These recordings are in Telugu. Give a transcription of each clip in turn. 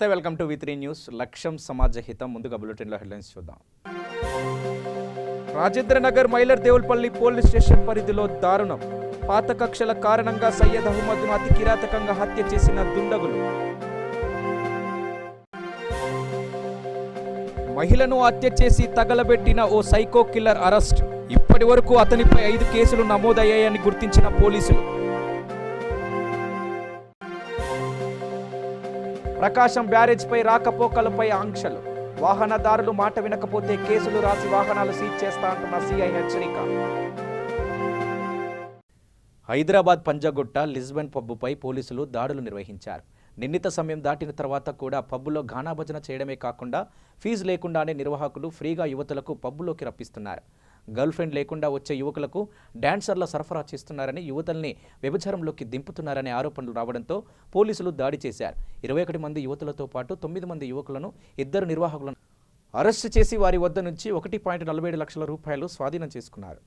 నమస్తే, వెల్కమ్ టు V3 న్యూస్. లక్ష్యం సమాజ హితం. ముందుగా బులెటిన్లో హెడ్లైన్స్ చూద్దాం. రాజేంద్రనగర్ మైలర్ దేవుల్పల్లి పోలీస్ స్టేషన్ పరిధిలో దారుణం. పాత కక్షల కారణంగా సయ్యద్ అహ్మద్ను అతి కిరాతకంగా హత్య చేసిన దుండగులు. మహిళను హత్య చేసి తగలబెట్టిన ఓ సైకో కిల్లర్ అరెస్ట్. ఇప్పటి వరకు అతనిపై 5 కేసులు నమోదయ్యాయని గుర్తించిన పోలీసులు. ప్రకాశం బ్యారేజ్పై రాకపోకలపై ఆంక్షలు. వాహనదారులు మాట వినకపోతే కేసులు రాసి వాహనాలు సీజ్ చేస్తా అంటున్న సిఐ హెచ్చరిక. హైదరాబాద్ పంజాగుట్ట లిస్బన్ పబ్బుపై పోలీసులు దాడులు నిర్వహించారు. నిర్ణీత సమయం దాటిన తర్వాత కూడా పబ్బులో గానాభజన చేయడమే కాకుండా ఫీజు లేకుండానే నిర్వాహకులు ఫ్రీగా యువతులకు పబ్బులోకి రప్పిస్తున్నారు. గర్ల్ ఫ్రెండ్ లేకుండా వచ్చే యువకులకు డాన్సర్ల సరఫరా చేస్తున్నారని, యువతల్ని వ్యభిచారంలోకి దింపుతున్నారనే ఆరోపణలు రావడంతో పోలీసులు దాడి చేశారు. 21 మంది యువతులతో పాటు 9 మంది యువకులను, 2 నిర్వాహకులను అరెస్టు చేసి వారి వద్ద నుంచి 1.47 లక్షల రూపాయలు స్వాధీనం చేసుకున్నారు.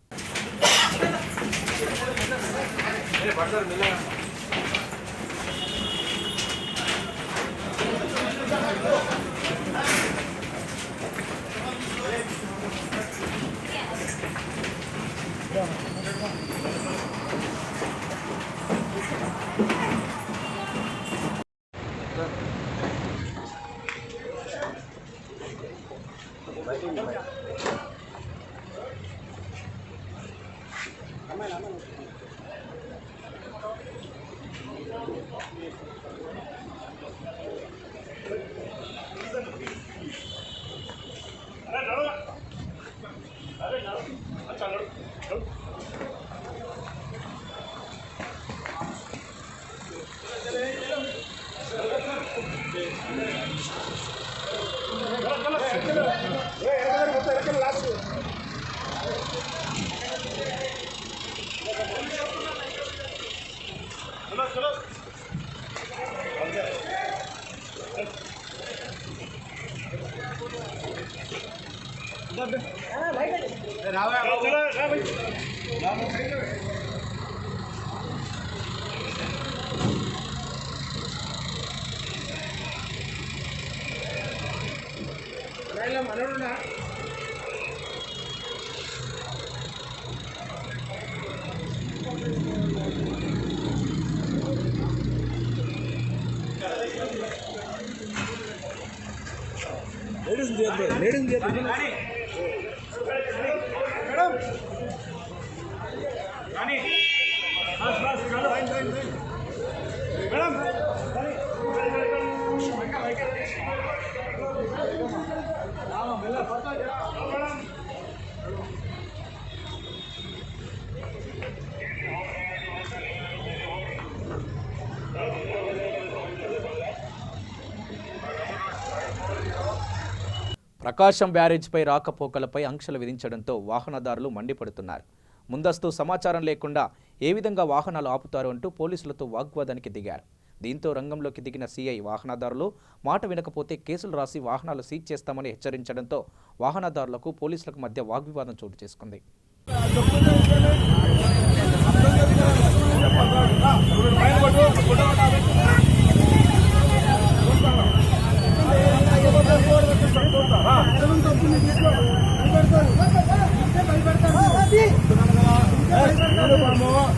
ప్రకాశం బ్యారేజ్పై రాకపోకలపై ఆంక్షలు విధించడంతో వాహనదారులు మండిపడుతున్నారు. ముందస్తు సమాచారం లేకుండా ఏ విధంగా వాహనాలు ఆపుతారు అంటూ పోలీసులతో వాగ్వాదానికి దిగారు. దీంతో రంగంలోకి దిగిన సిఐ వాహనదారులు మాట వినకపోతే కేసులు రాసి వాహనాలు సీజ్ చేస్తామని హెచ్చరించడంతో వాహనదారులకు పోలీసులకు మధ్య వాగ్వివాదం చోటు చేసుకుంది.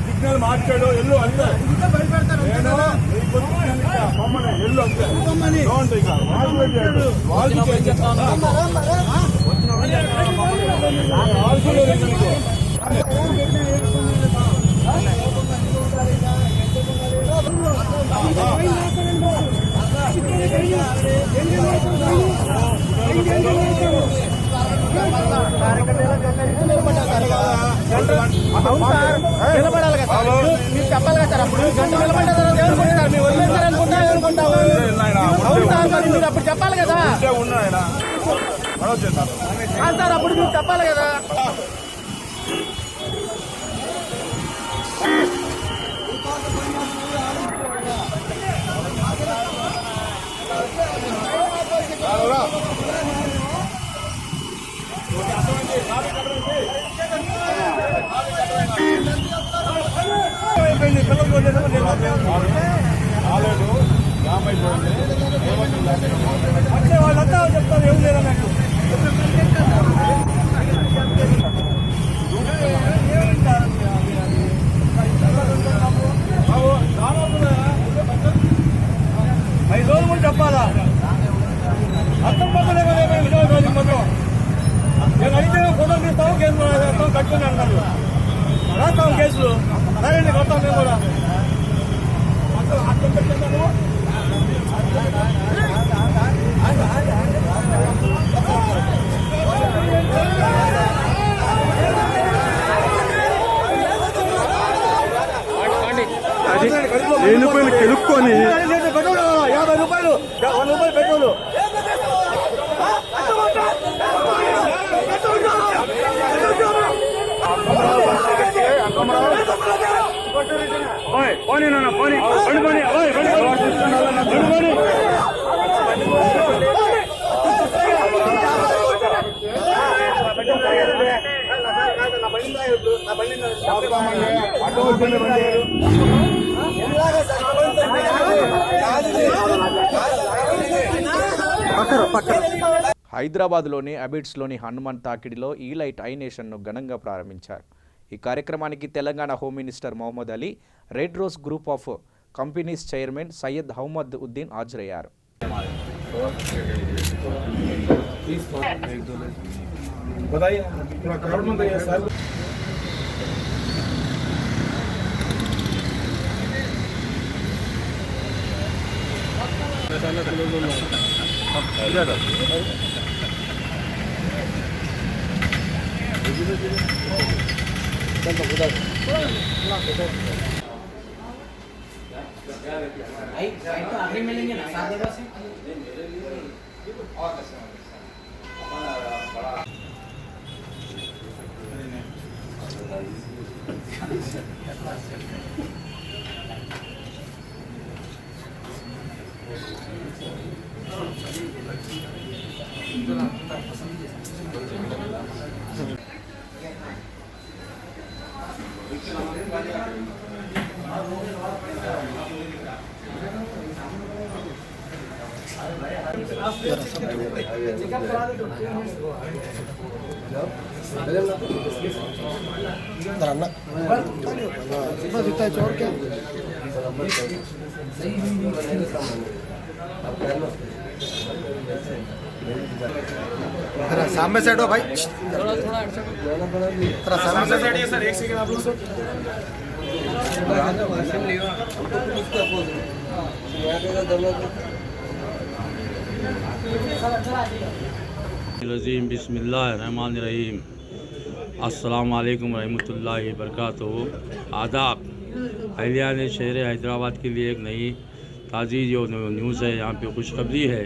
సిగ్నల్ మార్చాడు ఎల్లు అంతే నేను ఎల్లు అంతే నిలబడాలి కదా సార్, మీరు చెప్పాలి కదా సార్. అప్పుడు గంట నిలబడ్డారు ఏమనుకుంటారు, మీరు వదిలేస్తారు అనుకుంటా ఏమనుకుంటావు. అవును సార్, మరి మీరు అప్పుడు చెప్పాలి కదా సార్, అప్పుడు మీరు చెప్పాలి కదా. రాలేదు, జామ్ అయిపోయింది. అంటే వాళ్ళంతా చెప్తారు ఏం లేదన్నట్టు. ఐదు రోజులు కూడా చెప్పాలా అర్థం పక్కలే కదా విజయవాడ మొత్తం నేను అయితే ఫోటోలు తీస్తాము కేసులు రాస్తాం కట్టుకుని అన్నారు రాస్తాం కేసులు అలాగే కొడతాం మేము కూడా అర్థం పెట్టాను. ఎన్నిపోయిన కెలుక్కొని 50 రూపాయలు 100 రూపాయలు పెట్రోలు పోనీ నాన్న పోనీ బండి పోనీ బండి పోనీ హైదరాబాద్లోని అబిడ్స్లోని హనుమాన్ తాకిడిలో ఈ లైట్ ఐ నేషన్ను ఘనంగా ప్రారంభించారు. ఈ కార్యక్రమానికి Telangana home minister Mohammed Ali, red rose group of companies chairman Syed Ahmed Uddin హాజరయ్యారు. आखिरी में लेंगे ना 7 जगह से सामने से हटो भाई, थोड़ा सामने से हटिए सर, एक सेकंड आप लोग रजीम बिस्मिल्लाहिर्रहमानिर्रहीम अस्सलाम वालेकुम रहमतुल्लाहि बरकातहू। आदाब। अहलियान शहर हैदराबाद के लिए एक नई ताज़ी जो न्यूज़ है, यहाँ पे खुशखबरी है।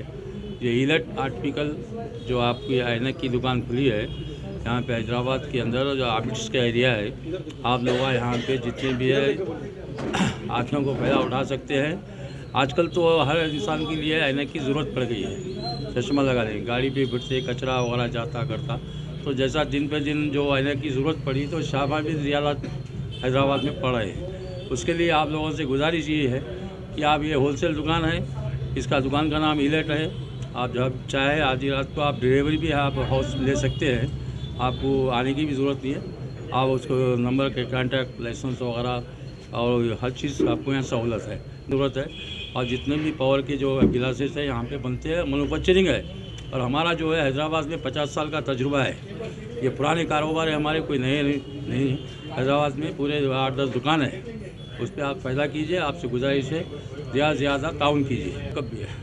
ये इलेक्ट आर्टिकल जो आपकी ऐनक की दुकान खुली है यहाँ पे हैदराबाद के अंदर, जो आबिड्स का एरिया है, आप लोग यहाँ पे जितने भी है आँखों को फ़ायदा उठा सकते हैं। आजकल तो हर इंसान के लिए ऐनक की ज़रूरत पड़ गई है, चश्मा लगा लें, गाड़ी पे फिरते कचरा वगैरह जाता करता, तो जैसा दिन पे दिन जो ऐनक की ज़रूरत पड़ी तो शाहबाद भी ज़्यादा हैदराबाद में पड़ रहे हैं। उसके लिए आप लोगों से गुजारिश ये है कि आप, ये होलसेल दुकान है, इसका दुकान का नाम इलेट है। आप जब चाहे आधी रात को आप डिलीवरी भी आप हाउस ले सकते हैं, आपको आने की भी ज़रूरत नहीं है। आप उसको नंबर के कॉन्टैक्ट लाइसेंस वगैरह और हर चीज़ आपको यहाँ सहूलत है, ज़रूरत है। और जितने भी पावर के जो गिलासेस है यहाँ पे बनते हैं, मैन्युफैक्चरिंग है। और हमारा जो है हैदराबाद में 50 साल का तजुर्बा है, ये पुराने कारोबार है हमारे, कोई नए नहीं। हैदराबाद में पूरे 8-10 दुकान है, उस पर आप फ़ायदा कीजिए। आपसे गुजारिश है ज़्यादा से ज़्यादा ताउन कीजिए। कब भी है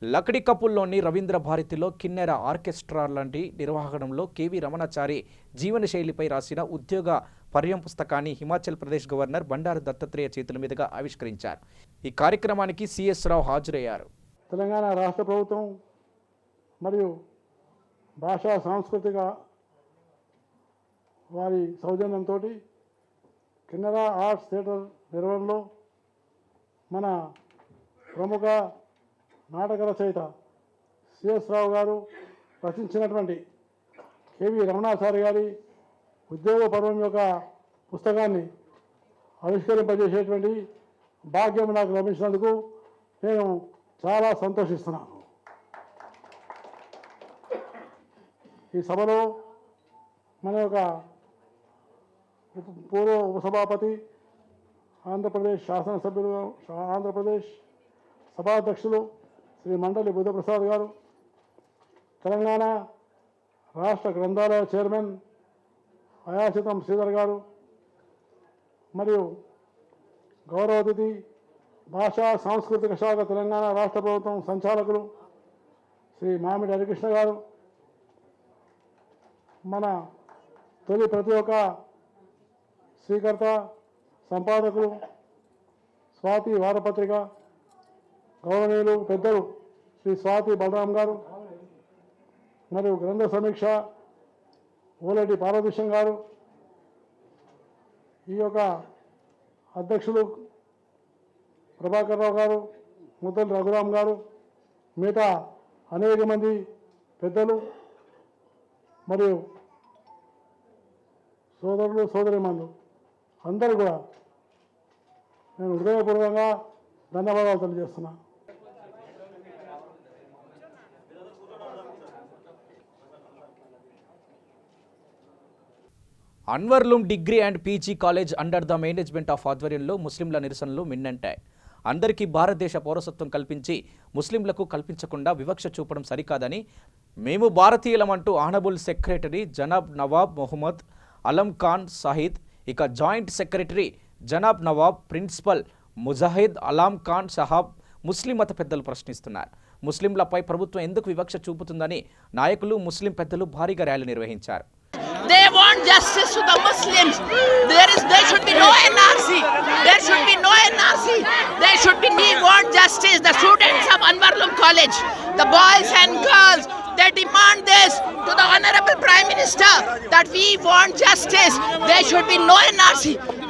లక్డీ కపుల్లోని రవీంద్ర భారతిలో కిన్నెర ఆర్కెస్ట్రా లాంటి నిర్వహణలో కేవీ రమణాచారి జీవనశైలిపై రాసిన ఉద్యోగ పర్యం పుస్తకాన్ని హిమాచల్ ప్రదేశ్ గవర్నర్ బండారు దత్తాత్రేయ చేతుల మీదుగా ఆవిష్కరించారు. ఈ కార్యక్రమానికి సిఎస్ రావు హాజరయ్యారు. తెలంగాణ రాష్ట్ర ప్రభుత్వం మరియు భాషా సాంస్కృతిక వారి సౌజన్యంతో కిన్నెర ఆర్ట్స్ థియేటర్ నిర్వహణలో మన ప్రముఖ నాటక రచయిత సిఎస్ రావు గారు రచించినటువంటి కేవీ రమణాచారి గారి ఉద్యోగ పర్వం యొక్క పుస్తకాన్ని ఆవిష్కరింపజేసేటువంటి భాగ్యం నాకు లభించినందుకు నేను చాలా సంతోషిస్తున్నాను. ఈ సభలో మన యొక్క పూర్వ ఉపసభాపతి, ఆంధ్రప్రదేశ్ శాసనసభ్యులు, ఆంధ్రప్రదేశ్ సభాధ్యక్షులు శ్రీ మండలి బుద్ధప్రసాద్ గారు, తెలంగాణ రాష్ట్ర గ్రంథాలయ చైర్మన్ అయాచితం శ్రీధర్ గారు, మరియు గౌరవ అతిథి భాషా సాంస్కృతిక శాఖ తెలంగాణ రాష్ట్ర ప్రభుత్వం సంచాలకులు శ్రీ మామిడి హరికృష్ణ గారు, మన తొలి ప్రతి ఒక్క స్వీకర్త సంపాదకులు స్వాతి వారపత్రిక గౌరవనీయులు పెద్దలు శ్రీ స్వాతి బలరాం గారు, మరియు గ్రంథ సమీక్ష ఓలేటి పార్వతీశం గారు, ఈ యొక్క అధ్యక్షులు ప్రభాకర్ రావు గారు, ముద్దలి రఘురాం గారు, మిగతా అనేక మంది పెద్దలు మరియు సోదరులు సోదరిమణులు అందరూ కూడా నేను హృదయపూర్వకంగా ధన్యవాదాలు తెలియజేస్తున్నాను. Anwarul Uloom degree and PG college under the management of ఆధ్వర్యంలో ముస్లింల నిరసనలు మిన్నంటాయి. అందరికీ భారతదేశ పౌరసత్వం కల్పించి ముస్లింలకు కల్పించకుండా వివక్ష చూపడం సరికాదని మేము భారతీయులమంటూ ఆనబుల్ సెక్రటరీ జనాబ్ నవాబ్ మొహమ్మద్ అలం ఖాన్ సాహిద్, ఇక జాయింట్ సెక్రటరీ జనాబ్ నవాబ్, ప్రిన్సిపల్ ముజాహిద్ అలాం ఖాన్ సహాబ్ ముస్లిం మత పెద్దలు ప్రశ్నిస్తున్నారు. ముస్లింలపై ప్రభుత్వం ఎందుకు వివక్ష చూపుతుందని నాయకులు, ముస్లిం పెద్దలు భారీగా ర్యాలీ నిర్వహించారు. They want justice to the Muslims. There should be no NRC. There should be no NRC. We want justice. The students of Anwarlum College, the boys and girls, they demand this to the Honorable Prime Minister that we want justice. There should be no NRC.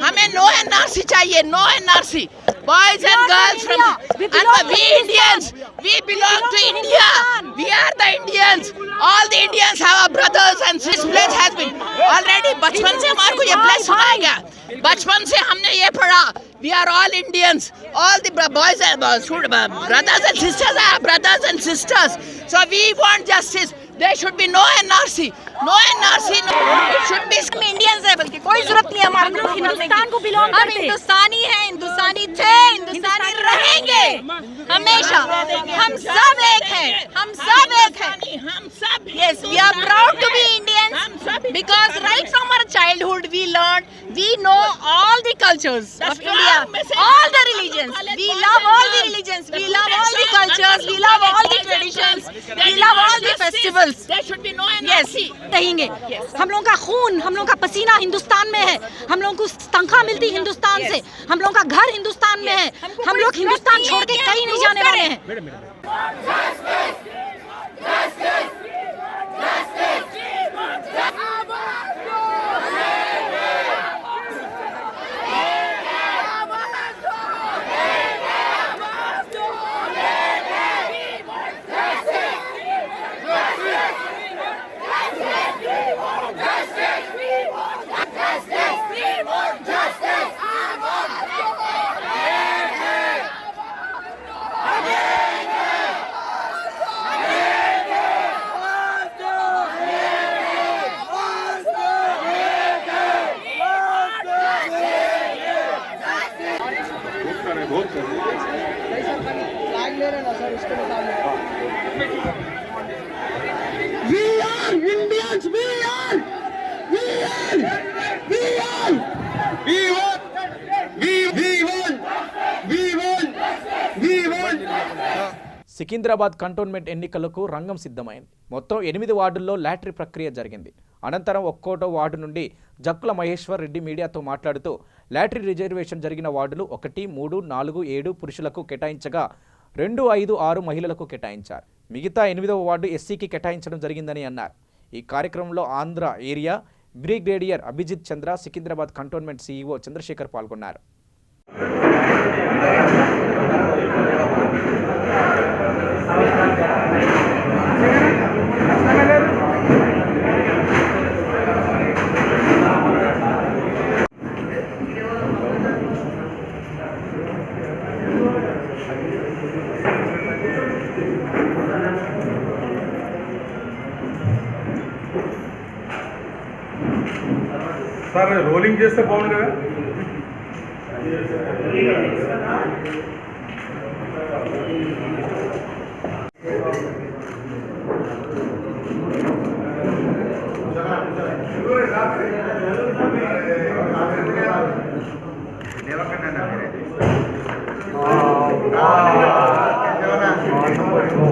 हमें no NRC चाहिए, no NRC. Boys and girls from we Indians, we belong to India. We are the Indians. All the Indians have our brothers and this place has been already बचपन से हमारे को ये place सुनाया गया. बचपन से हमने ये पढ़ा. We are all Indians. All the boys and brothers and sisters are brothers and sisters. So we want justice. There should be no NRC. No NRC. No. It should be Indians है बल्कि कोई जरूरत नहीं है हमारे लोग हिंदुस्तान को बिलोंग करते हैं. हम हिंदुस्तानी हैं, हिंदुस्तानी थे, हिंदुस्तानी रहेंगे हमेशा. हम सब एक हैं. हम सब एक हैं. हम सब. Yes, we are proud to be Indians because right from our childhood we learned, we know all the cultures of India, all the religions. We love all the religions. We love all the cultures. We love all the traditions. We love all the festivals. There should be no NRC. रहेंगे. हम लोगों का खून, हम लोगों का पसीना हिंदुस्तान में है. हम लोगों को तनख्वाह मिलती हिंदुस्तान से. हम लोगों का घर हिंदुस्तान में है. हम लोग हिंदुस्तान छोड़ के कहीं नहीं जाने वाले हैं. We are Indians. We are. We are. We are. We want. We want. We want. We want. Secunderabad cantonment ఎన్నికలకు రంగం సిద్ధమైంది. మొత్తం 8 వార్డుల్లో లాటరీ ప్రక్రియ జరిగింది. అనంతరం ఒక్కోటో వార్డు నుండి జక్కుల మహేశ్వర్ రెడ్డి మీడియాతో మాట్లాడుతూ లాటరీ రిజర్వేషన్ జరిగిన వార్డులు 1, 3, 4, 7 పురుషులకు కేటాయించగా 2, 5, 6 మహిళలకు కేటాయించారు. మిగతా 8వ వార్డు ఎస్సీకి కేటాయించడం జరిగిందని అన్నారు. ఈ కార్యక్రమంలో ఆంధ్ర ఏరియా బ్రిగేడియర్ అభిజిత్ చంద్ర, సికింద్రాబాద్ కంటోన్మెంట్ సీఈఓ చంద్రశేఖర్ పాల్గొన్నారు. సార్ రోలింగ్ చేస్తే బాగుంది కదా.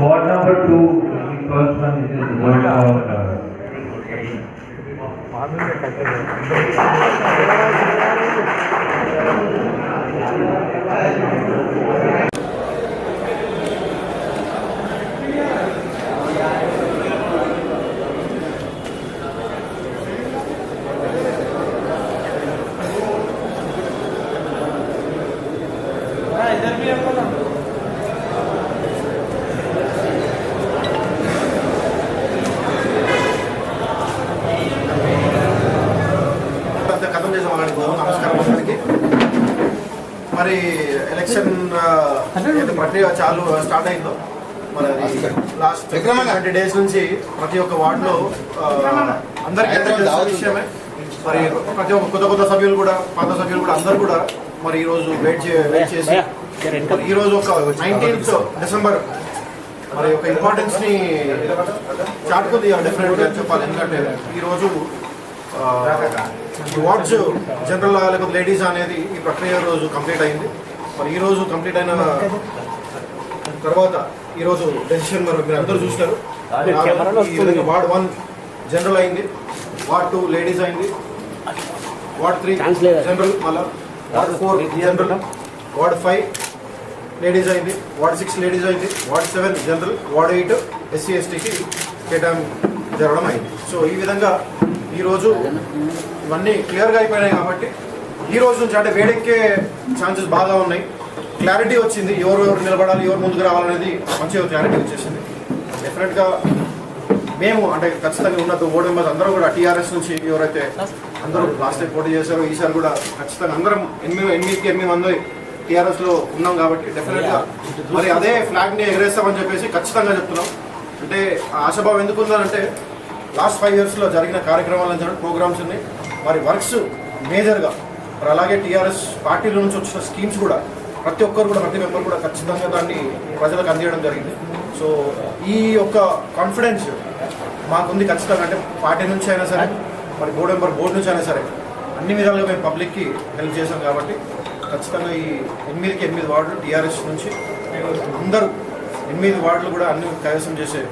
Ward number 2, first one is ఖతం చేసాం అలాంటి నమస్కారం అందరికి. మరి ఎలక్షన్ ప్రక్రియ చాలు స్టార్ట్ అయిందో మరి లాస్ట్ 20 days నుంచి ప్రతి ఒక్క వార్డులో అందరికీ తెలిసిన విషయమే. మరి ప్రతి ఒక్క కొత్త సభ్యులు కూడా పాత సభ్యులు కూడా అందరూ కూడా మరి ఈరోజు వెయిట్ చేసి ఈరోజు ఒక 19th December మరి ఒక ఇంపార్టెన్స్ ని చాటుకుంది డెఫినెట్ గా చెప్పాలి. ఎందుకంటే ఈరోజు వార్డ్స్ జనరల్ లేకపోతే లేడీస్ అనేది ఈ ప్రక్రియ రోజు కంప్లీట్ అయింది. మరి ఈ రోజు కంప్లీట్ అయిన తర్వాత ఈరోజు డెసిషన్ మరి మీరు అందరూ చూస్తారు. వార్డ్ 1 జనరల్ అయింది, వార్డ్ 2 లేడీస్ అయింది, వార్డ్ 3 జనరల్, మళ్ళా వార్డ్ 4 జనరల్, వార్డ్ 5 లేడీస్ అయింది, వార్డ్ 6 లేడీస్ అయింది, వార్డ్ 7 జనరల్, వార్డ్ 8 SC STకి కేటాయింపు జరగడం అయింది. సో ఈ విధంగా ఈరోజు ఇవన్నీ క్లియర్గా అయిపోయినాయి కాబట్టి ఈ రోజు నుంచి అంటే వేడెక్కే ఛాన్సెస్ బాగా ఉన్నాయి. క్లారిటీ వచ్చింది, ఎవరు నిలబడాలి, ఎవరు ముందుకు రావాలనేది మంచిగా క్లారిటీ వచ్చేసింది. డెఫినెట్గా మేము అంటే ఖచ్చితంగా ఉన్న బోర్డు మెంబర్స్ అందరూ కూడా TRS నుంచి ఎవరైతే అందరూ లాస్ట్ టైం పోటీ చేశారో ఈసారి కూడా ఖచ్చితంగా అందరం 8 మంది TRSలో ఉన్నాం కాబట్టి డెఫినెట్గా మరి అదే ఫ్లాగ్ని ఎగరేస్తామని చెప్పేసి ఖచ్చితంగా చెప్తున్నాం. అంటే ఆశాభావం ఎందుకు ఉందంటే లాస్ట్ 5 yearsలో జరిగిన కార్యక్రమాలు ప్రోగ్రామ్స్ ఉన్నాయి, మరి వర్క్స్ మేజర్గా మరి అలాగే TRS పార్టీల నుంచి వచ్చిన స్కీమ్స్ కూడా ప్రతి ఒక్కరు కూడా ప్రతి మెంబర్ కూడా ఖచ్చితంగా దాన్ని ప్రజలకు అందించడం జరిగింది. సో ఈ యొక్క కాన్ఫిడెన్స్ మాకుంది ఖచ్చితంగా. అంటే పార్టీ నుంచి అయినా సరే మరి బోర్డు నుంచి అయినా సరే అన్ని విధాలుగా మేము పబ్లిక్కి హెల్ప్ చేశాం కాబట్టి ఖచ్చితంగా ఈ 8 వార్డులు TRS నుంచి అందరూ 8 వార్డులు కూడా అన్ని కైవసం చేసే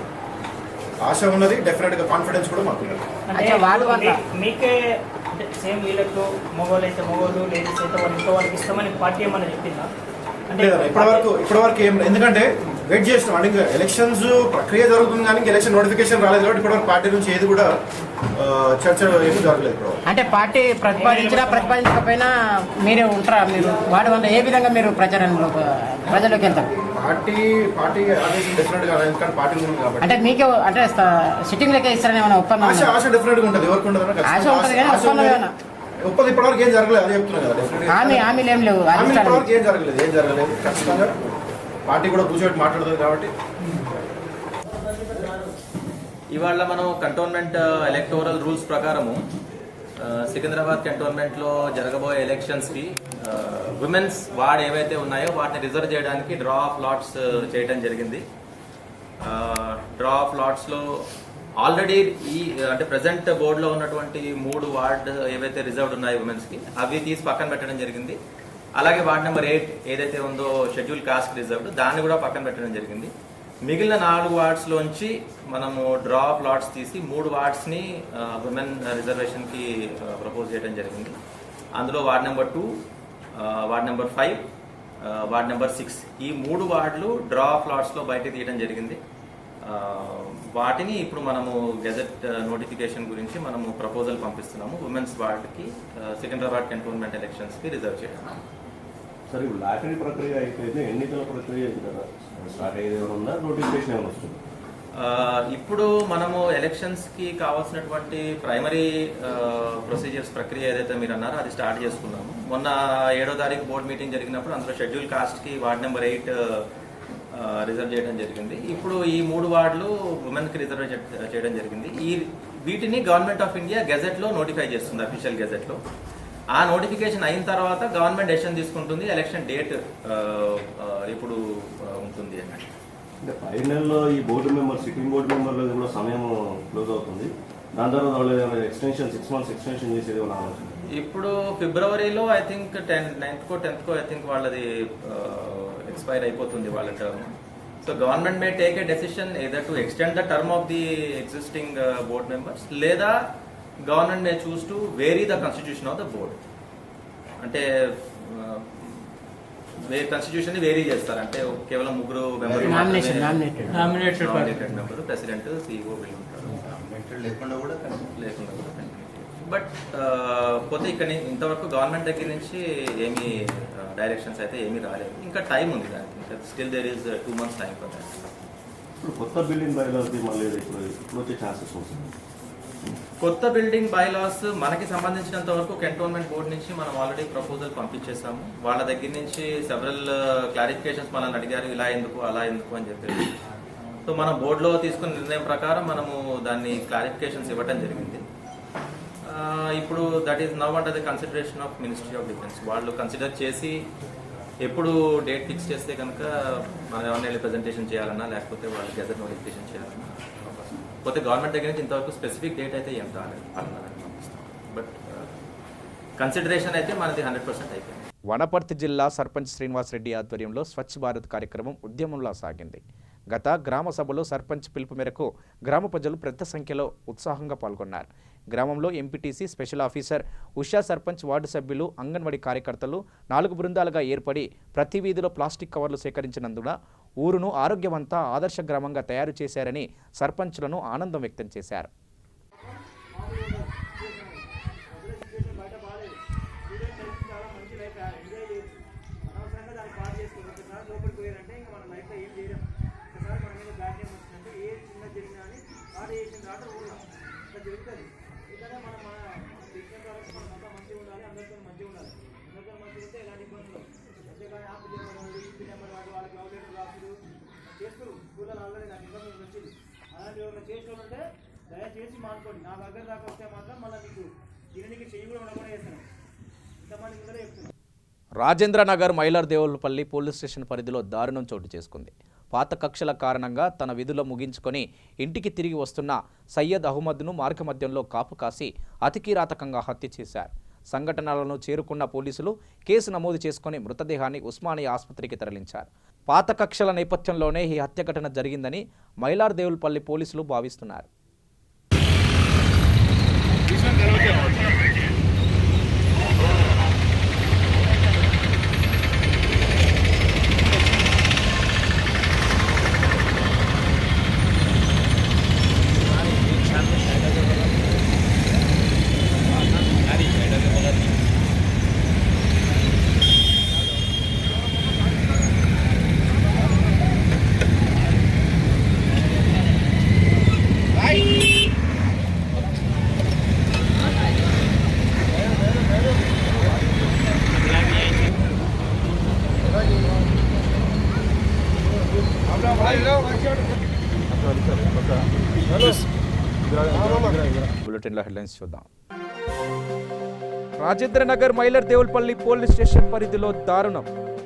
ఆశ ఉన్నది. డెఫినెట్గా కాన్ఫిడెన్స్ కూడా మాకు ఉన్నది. మీకే సేమ్ వీళ్ళకు మగవాళ్ళు అయితే మగవాళ్ళు, లేడీస్ అయితే వాళ్ళ ఇంట్లో వాళ్ళకి ఇస్తామని పార్టీ ఏమన్నా చెప్పిందా? లేదన్న, ఇప్పటివరకు ఏం, ఎందుకంటే వెయిట్ చేస్తున్నాం. అంటే ఇంకా ఎలక్షన్స్ ప్రక్రియ జరుగుతుంది కానీ ఎలక్షన్ నోటిఫికేషన్ రాలేదు కాబట్టి ఇప్పటివరకు పార్టీ నుంచి ఏది కూడా చర్చ ఏమీ జరగలేదు. అంటే పార్టీ ప్రతిపాదించకపోయినా మీరే ఉంటారా? మీరు వాడి వల్ల ఏ విధంగా మీరు ప్రచారంలో ప్రజలకు వెళ్తారు? పార్టీ ఆదేశం డెఫినెట్గా ఎందుకంటే పార్టీ ఉంది కాబట్టి అంటే మీకే అంటే సిట్టింగ్ లెక్క ఇస్తారని ఏమైనా ఒప్పందం? ఆశ డెఫినెట్గా ఉంటుంది. ఎవరికి ఉండదు ఆశ ఉంటుంది కానీ ఒప్పందం ఏమైనా? ఒప్పందం ఇప్పటివరకు ఏం జరగలేదు, అదే చెప్తున్నాను కదా. డెఫినెట్గా హామీలు ఏం లేవు, ఇప్పటివరకు ఏం జరగలేదు. ఖచ్చితంగా పార్టీ కూడా కూర్చోబెట్టి మాట్లాడుతుంది కాబట్టి. ఇవాళ మనం కంటోన్మెంట్ ఎలక్టోరల్ రూల్స్ ప్రకారము సికింద్రాబాద్ కంటోన్మెంట్లో జరగబోయే ఎలక్షన్స్కి విమెన్స్ వార్డ్ ఏవైతే ఉన్నాయో వాటిని రిజర్వ్ చేయడానికి డ్రా ఆఫ్ లాట్స్ చేయడం జరిగింది. డ్రా ఆఫ్ లాట్స్లో ఆల్రెడీ అంటే ప్రజెంట్ బోర్డులో ఉన్నటువంటి 3 వార్డ్ ఏవైతే రిజర్వ్డ్ ఉన్నాయో ఉమెన్స్కి అవి తీసి పక్కన పెట్టడం జరిగింది. అలాగే వార్డ్ నెంబర్ 8 ఏదైతే ఉందో షెడ్యూల్ కాస్ట్ రిజర్వ్డ్ దాన్ని కూడా పక్కన పెట్టడం జరిగింది. మిగిలిన 4 వార్డ్స్లోంచి మనము డ్రా ఆఫ్ లాట్స్ తీసి 3 వార్డ్స్ని ఉమెన్ రిజర్వేషన్కి ప్రపోజ్ చేయడం జరిగింది. అందులో ward number 2, ward number 5, ward number 6 ఈ 3 వార్డులు డ్రా ఆఫ్ లాట్స్లో బయట తీయడం జరిగింది. వాటిని ఇప్పుడు మనము గెజెట్ నోటిఫికేషన్ గురించి మనము ప్రపోజల్ పంపిస్తున్నాము ఉమెన్స్ వార్డ్కి సికింద్రాబాద్ కంటోన్మెంట్ ఎలక్షన్స్కి రిజర్వ్ చేయడం. సరే, ఇప్పుడు లాటరీ ప్రక్రియ అయిపోయింది, ఎన్నికల ప్రక్రియ స్టార్ట్ అయ్యేది ఉందా, నోటిఫికేషన్ ఏమైనా వస్తుంది? ఇప్పుడు మనము ఎలక్షన్స్కి కావాల్సినటువంటి ప్రైమరీ ప్రొసీజర్స్ ప్రక్రియ ఏదైతే మీరు అన్నారో అది స్టార్ట్ చేసుకున్నాము. మొన్న 7వ తారీఖు బోర్డు మీటింగ్ జరిగినప్పుడు అందులో షెడ్యూల్ కాస్ట్కి వార్డ్ నెంబర్ 8 రిజర్వ్ చేయడం జరిగింది. ఇప్పుడు ఈ 3 వార్డులు ఉమెన్కి రిజర్వ్ చేయడం జరిగింది. వీటిని గవర్నమెంట్ ఆఫ్ ఇండియా గెజెట్లో నోటిఫై చేస్తుంది, అఫీషియల్ గెజెట్లో. ఆ నోటిఫికేషన్ అయిన తర్వాత గవర్నమెంట్ డెసిషన్ తీసుకుంటుంది, ఎలక్షన్ డేట్ ఇప్పుడు ఉంటుంది అన్నట్టు. అంటే ఫైనల్లో ఈ బోర్డు మెంబర్, సిట్టింగ్ బోర్డు మెంబర్లు కూడా సమయం క్లోజ్ అవుతుంది. దాని తర్వాత వాళ్ళు ఎక్స్టెన్షన్ 6 months ఎక్స్టెన్షన్ చేసేది వాళ్ళ ఆలోచన. ఇప్పుడు ఫిబ్రవరిలో I think 9th-10th I think వాళ్ళది ఎక్స్పైర్ అయిపోతుంది వాళ్ళ term. So government may take a decision either to extend the term of the existing board members, లేదా government may choose to vary the constitution of the board. అంటే కాన్స్టిట్యూషన్ ని వేరీ చేస్తారు. అంటే కేవలం 3 మెంబర్లు మెంబర్, ప్రెసిడెంట్, సిఇఓ వీళ్ళు ఉంటారు. లేకుండా కూడా బట్ పోతే ఇక్కడ ఇంతవరకు గవర్నమెంట్ దగ్గర నుంచి ఏమీ డైరెక్షన్స్ అయితే ఏమీ రాలేదు. ఇంకా టైం ఉంది దానికి. Still there is 2 months time for that. ఇప్పుడు కొత్త బిల్డింగ్ బైలాస్ మళ్ళీ ఇప్పుడు వచ్చే ఛాన్సెస్ ఉంటుంది. కొత్త బిల్డింగ్ బైలాస్ మనకి సంబంధించినంత వరకు కంటోన్మెంట్ బోర్డు నుంచి మనం ఆల్రెడీ ప్రపోజల్ పంపించేసాము. వాళ్ళ దగ్గర నుంచి సెవరల్ క్లారిఫికేషన్స్ మనల్ని అడిగారు, ఇలా ఎందుకు అలా ఎందుకు అని చెప్పేసి. సో మనం బోర్డులో తీసుకున్న నిర్ణయం ప్రకారం మనము దాన్ని క్లారిఫికేషన్స్ ఇవ్వడం జరిగింది. ఇప్పుడు that is now under the consideration of ministry of defence. వాళ్ళు కన్సిడర్ చేసి ఎప్పుడు డేట్ ఫిక్స్ చేస్తే కనుక మనం ఏమైనా వెళ్ళి ప్రజెంటేషన్ చేయాలన్నా, లేకపోతే వాళ్ళు గెజెట్ నోటిఫికేషన్ చేయాలన్నా. పోతే గవర్నమెంట్ దగ్గర నుంచి ఇంతవరకు స్పెసిఫిక్ డేట్ అయితే ఏం రాలేదు, పంపిస్తాం. బట్ కన్సిడరేషన్ అయితే మనది 100% అయిపోయింది. వనపర్తి జిల్లా సర్పంచ్ శ్రీనివాస్ రెడ్డి ఆధ్వర్యంలో స్వచ్ఛ భారత్ కార్యక్రమం ఉద్యమంలా సాగింది. గత గ్రామ సభలో సర్పంచ్ పిలుపు మేరకు గ్రామ ప్రజలు పెద్ద సంఖ్యలో ఉత్సాహంగా పాల్గొన్నారు. గ్రామంలో MPTC, special officer, Usha sarpanch, ward సభ్యులు, అంగన్వాడీ కార్యకర్తలు 4 బృందాలుగా ఏర్పడి ప్రతి వీధిలో ప్లాస్టిక్ కవర్లు సేకరించినందున ఊరును ఆరోగ్యవంత ఆదర్శ గ్రామంగా తయారు చేశారని సర్పంచ్లను ఆనందం వ్యక్తం చేశారు. దయచేసి మానుకోండి. నా దగ్గర దాకా వస్తే మాత్రం మళ్ళీ మీకు దీనికి చెయ్యి కూడా ఉండకుండా చేస్తాను. ఇంతమంది ముందరే చెప్తున్నాను. రాజేంద్రనగర్ మైలార్దేవులపల్లి పోలీస్ స్టేషన్ పరిధిలో దారుణం చోటు చేసుకుంది. పాత కక్షల కారణంగా తన విధులు ముగించుకొని ఇంటికి తిరిగి వస్తున్న సయ్యద్ అహ్మద్ను మార్గమధ్యంలో కాపు కాసి అతి కిరాతకంగా హత్య చేశారు. సంఘటనలను చేరుకున్న పోలీసులు కేసు నమోదు చేసుకుని మృతదేహాన్ని ఉస్మానియా ఆసుపత్రికి తరలించారు. పాత కక్షల నేపథ్యంలోనే ఈ హత్య ఘటన జరిగిందని మైలార్దేవులపల్లి పోలీసులు భావిస్తున్నారు. బులెటిన్లో హెడ్లైన్స్ చూద్దాం. రాజేంద్రనగర్ మైలార్దేవులపల్లి పోలీస్ స్టేషన్ పరిధిలో దారుణం.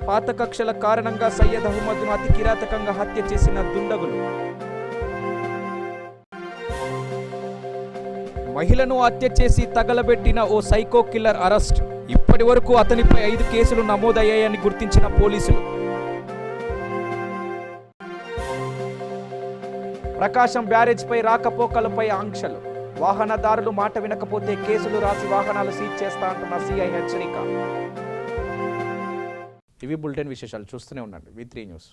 పాత కక్షల కారణంగా సయ్యద్ అహ్మద్ను అతి కిరాతకంగా హత్య చేసిన దుండగులు. మహిళను హత్య చేసి తగలబెట్టిన ఓ సైకో కిల్లర్ అరెస్ట్. ఇప్పటి వరకు అతనిపై 5 కేసులు నమోదయ్యాయని గుర్తించిన పోలీసులు. ప్రకాశం బ్యారేజ్పై రాకపోకలపై ఆంక్షలు. వాహనదారులు మాట వినకపోతే కేసులు రాసి వాహనాలు సీజ్ చేస్తా అంటున్న సిఐ హెచ్చరిక. ఇవి బులెటిన్ విశేషాలు. చూస్తూనే ఉండండి V3 న్యూస్.